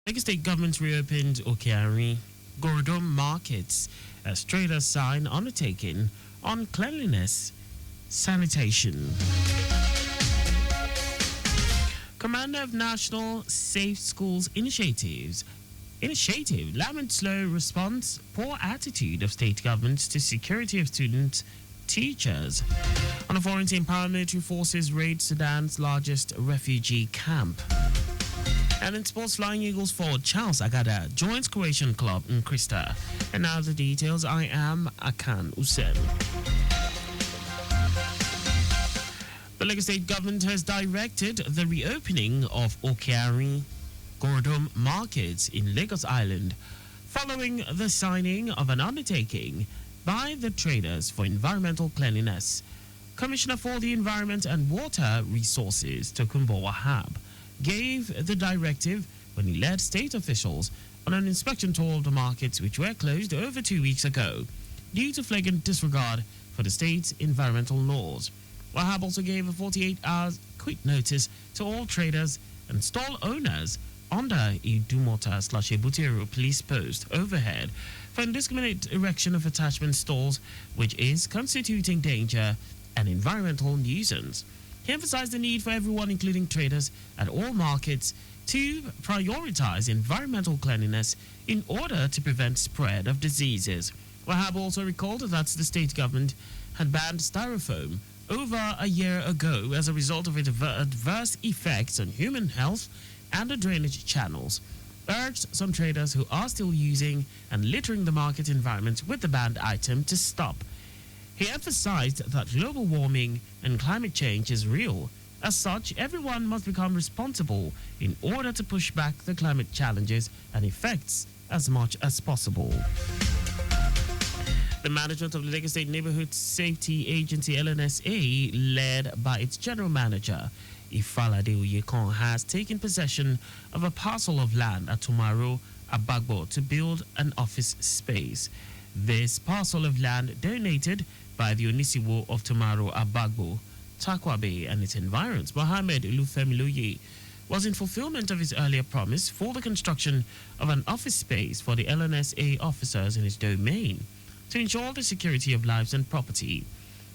Lagos State government reopened Okeari Gorodom markets as traders sign undertaking on cleanliness sanitation. Commander of National Safe Schools Initiative laments slow response, poor attitude of state governments to security of students, teachers. On a foreign team, paramilitary forces raid Sudan's largest refugee camp. And in sports, Flying Eagles forward Charles Agada joins Croatian club in Krista. And now the details. I am Akan Usen. The Lagos State government has directed the reopening of Okeari Gorodom markets in Lagos Island following the signing of an undertaking by the traders for environmental cleanliness. Commissioner for the Environment and Water Resources, Tokunbo Wahab, gave the directive when he led state officials on an inspection tour of the markets which were closed over 2 weeks ago due to flagrant disregard for the state's environmental laws. Wahab also gave a 48-hour quick notice to all traders and stall owners under Idumota/Ebutero police post overhead for indiscriminate erection of attachment stalls, which is constituting danger and environmental nuisance. He emphasized the need for everyone, including traders at all markets, to prioritize environmental cleanliness in order to prevent spread of diseases. Wahab also recalled that the state government had banned styrofoam over a year ago as a result of its adverse effects on human health and the drainage channels, urged some traders who are still using and littering the market environment with the banned item to stop. He emphasized that global warming and climate change is real. As such, everyone must become responsible in order to push back the climate challenges and effects as much as possible. The management of the Lagos State Neighborhood Safety Agency LNSA, led by its general manager, Ifalade Oyekon, has taken possession of a parcel of land at Tomaro, Abagbo, to build an office space. This parcel of land, donated by the Onisiwo of Tomaro, Abagbo, Takwabe and its environs, Mohammed Olufemiloye, was in fulfillment of his earlier promise for the construction of an office space for the LNSA officers in his domain to ensure the security of lives and property.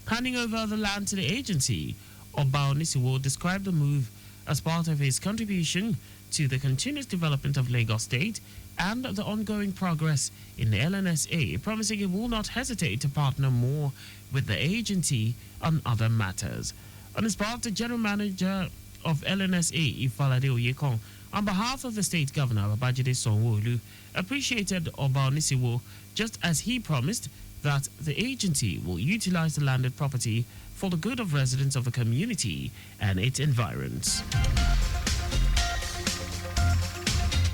Handing over the land to the agency, Oba Onisiwo described the move as part of his contribution to the continuous development of Lagos State and the ongoing progress in the LNSA, promising it will not hesitate to partner more with the agency on other matters. On his part, the general manager of LNSA, Ifalade Oyekon, on behalf of the state governor, Babajide Sanwo-Olu, appreciated Oba Onisiwo, just as he promised that the agency will utilize the landed property for the good of residents of the community and its environs.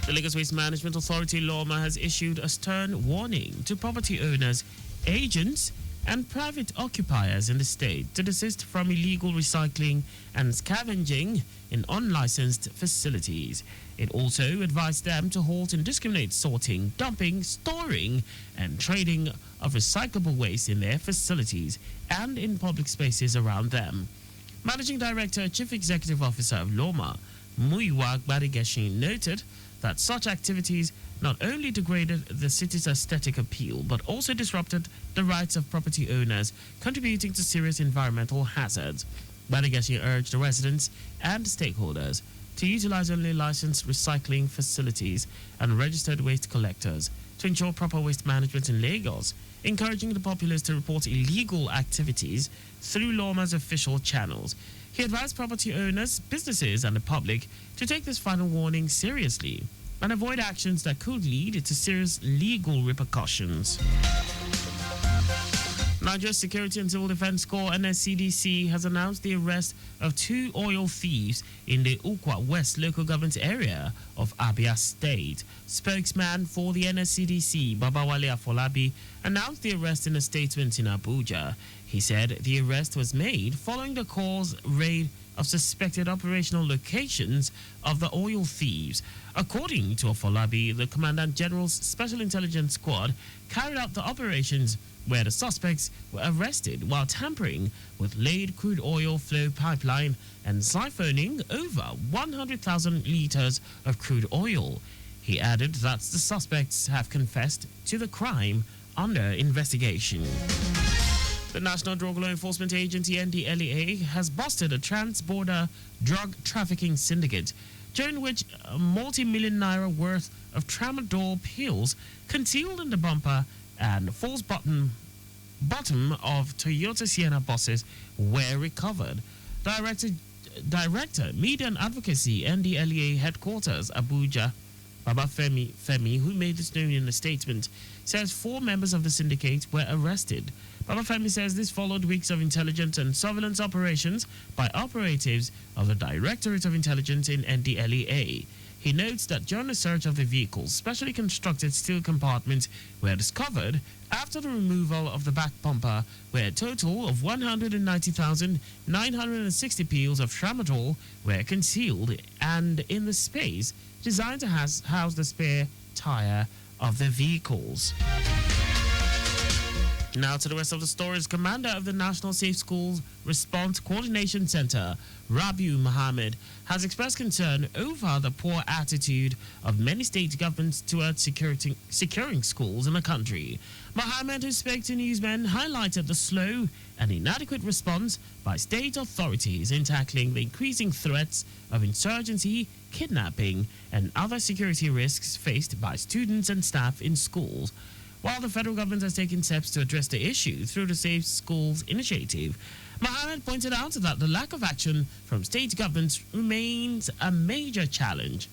The Lagos Waste Management Authority, LOMA, has issued a stern warning to property owners, agents, and private occupiers in the state to desist from illegal recycling and scavenging in unlicensed facilities. It also advised them to halt indiscriminate sorting, dumping, storing, and trading of recyclable waste in their facilities and in public spaces around them. Managing Director, Chief Executive Officer of LOMA, Muyiwa Gbadigeshin, noted that such activities not only degraded the city's aesthetic appeal, but also disrupted the rights of property owners, contributing to serious environmental hazards. Gbadigeshin urged the residents and stakeholders to utilize only licensed recycling facilities and registered waste collectors to ensure proper waste management in Lagos, encouraging the populace to report illegal activities through LOMA's official channels. He advised property owners, businesses, and the public to take this final warning seriously and avoid actions that could lead to serious legal repercussions. Nigeria's Security and Civil Defense Corps, NSCDC, has announced the arrest of 2 oil thieves in the Ukwa West local government area of Abia State. Spokesman for the NSCDC, Babawale Afolabi, announced the arrest in a statement in Abuja. He said the arrest was made following the Corps' raid of suspected operational locations of the oil thieves. According to Afolabi, the Commandant General's Special Intelligence Squad carried out the operations where the suspects were arrested while tampering with laid crude oil flow pipeline and siphoning over 100,000 liters of crude oil. He added that the suspects have confessed to the crime under investigation. The National Drug Law Enforcement Agency (NDLEA) has busted a trans-border drug trafficking syndicate, during which a multi-million naira worth of tramadol pills concealed in the bumper and false bottom of Toyota Sienna buses were recovered. Director Media and Advocacy, NDLEA Headquarters, Abuja, Baba Femi, who made this known in a statement, says 4 members of the syndicate were arrested. Baba Femi says this followed weeks of intelligence and surveillance operations by operatives of the Directorate of Intelligence in NDLEA. He notes that during a search of the vehicles, specially constructed steel compartments were discovered after the removal of the back bumper, where a total of 190,960 pills of tramadol were concealed and in the space designed to house the spare tire of the vehicles. Now to the rest of the stories. Commander of the National Safe Schools Response Coordination Center, Rabiu Mohammed, has expressed concern over the poor attitude of many state governments towards securing schools in the country. Mohammed, who spoke to newsmen, highlighted the slow and inadequate response by state authorities in tackling the increasing threats of insurgency, kidnapping, and other security risks faced by students and staff in schools. While the federal government has taken steps to address the issue through the Safe Schools initiative, Mohammed pointed out that the lack of action from state governments remains a major challenge.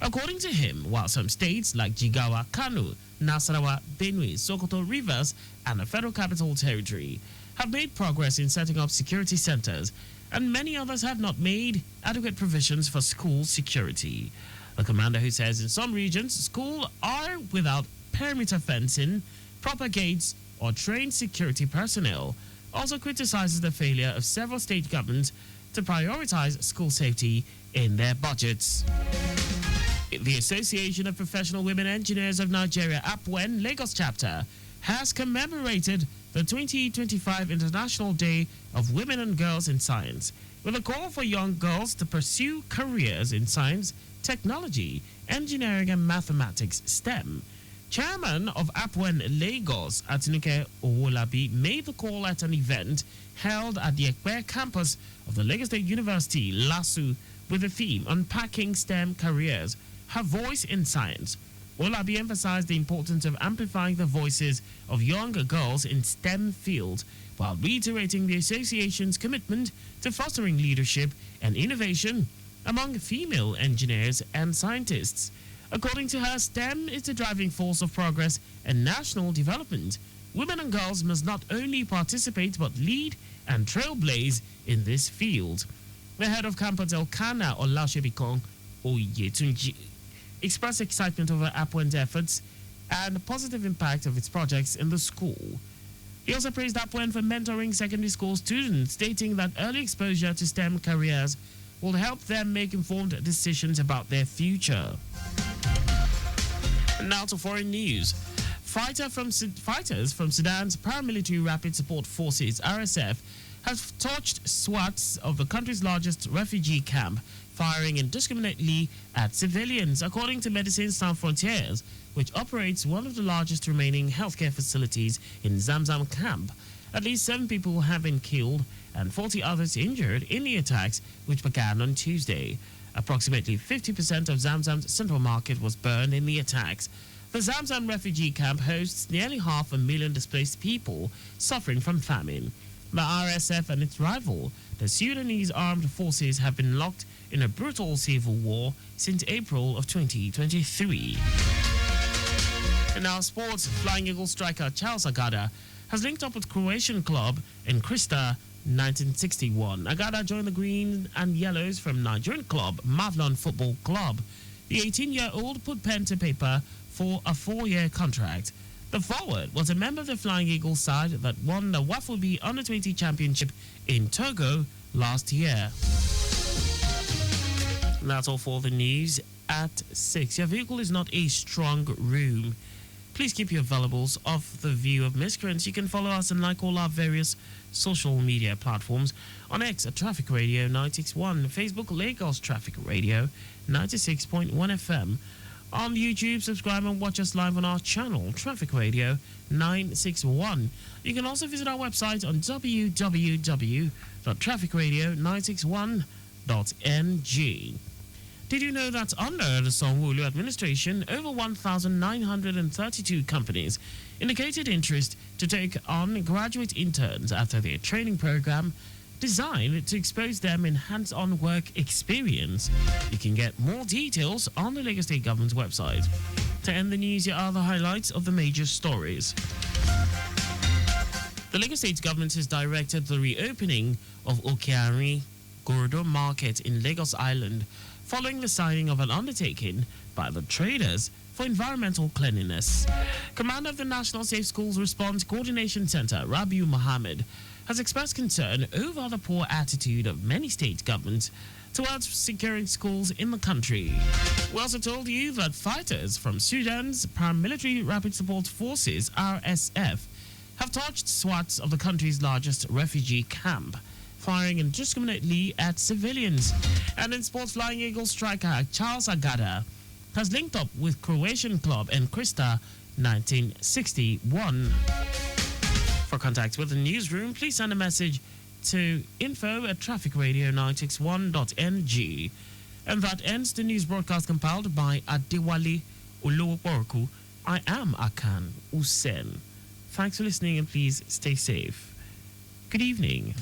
According to him, while some states like Jigawa, Kano, Nasarawa, Benue, Sokoto, Rivers, and the Federal Capital Territory have made progress in setting up security centers, and many others have not made adequate provisions for school security. The commander, who says in some regions, schools are without perimeter fencing, proper gates, or trained security personnel, also criticizes the failure of several state governments to prioritize school safety in their budgets. The Association of Professional Women Engineers of Nigeria, APWEN, Lagos chapter, has commemorated the 2025 International Day of Women and Girls in Science, with a call for young girls to pursue careers in science, technology, engineering, and mathematics (STEM). Chairman of APWEN Lagos, Atinuke Owolabi, made the call at an event held at the Ekpe campus of the Lagos State University, LASU, with the theme Unpacking STEM Careers, Her Voice in Science. Owolabi emphasized the importance of amplifying the voices of younger girls in STEM fields, while reiterating the association's commitment to fostering leadership and innovation among female engineers and scientists. According to her, STEM is the driving force of progress and national development. Women and girls must not only participate but lead and trailblaze in this field. The head of campus, Elkanah Olashebikong Oyetunji, expressed excitement over APWEN's efforts and the positive impact of its projects in the school. He also praised APWEN for mentoring secondary school students, stating that early exposure to STEM careers will help them make informed decisions about their future. Now to foreign news. Fighters from Sudan's Paramilitary Rapid Support Forces, RSF, have torched swaths of the country's largest refugee camp, firing indiscriminately at civilians, according to Medicines Sans Frontières, which operates one of the largest remaining healthcare facilities in Zamzam camp. At least 7 people have been killed and 40 others injured in the attacks, which began on Tuesday. Approximately 50% of Zamzam's central market was burned in the attacks. The Zamzam refugee camp hosts nearly 500,000 displaced people suffering from famine. The RSF and its rival, the Sudanese Armed Forces, have been locked in a brutal civil war since April of 2023. In our sports, Flying Eagles striker Charles Agada has linked up with Croatian club in Krista 1961. Agada joined the Green and Yellows from Nigerian club Mavlon Football Club. The 18-year-old put pen to paper for a 4-year contract. The forward was a member of the Flying Eagles side that won the Wafubi Under-20 Championship in Togo last year. And that's all for the news at 6. Your vehicle is not a strong room. Please keep your valuables off the view of miscreants. You can follow us and like all our various social media platforms. On X at Traffic Radio 961, Facebook Lagos Traffic Radio 96.1 FM. On YouTube, subscribe and watch us live on our channel, Traffic Radio 961. You can also visit our website on www.trafficradio961.ng. Did you know that under the Sanwo-Olu administration, over 1,932 companies indicated interest to take on graduate interns after their training program designed to expose them in hands-on work experience? You can get more details on the Lagos State Government's website. To end the news, here are the highlights of the major stories. The Lagos State Government has directed the reopening of Okeari Gorodo Market in Lagos Island following the signing of an undertaking by the traders for environmental cleanliness. Commander of the National Safe Schools Response Coordination Center, Rabiu Mohammed, has expressed concern over the poor attitude of many state governments towards securing schools in the country. We also told you that fighters from Sudan's Paramilitary Rapid Support Forces, RSF, have touched swaths of the country's largest refugee camp, firing indiscriminately at civilians. And in sports, Flying Eagles striker Charles Agada has linked up with Croatian club Enkrista 1961. For contact with the newsroom, please send a message to info@trafficradio961.ng. And that ends the news broadcast compiled by Adewale Olowoporku. I am Akan Usen. Thanks for listening and please stay safe. Good evening.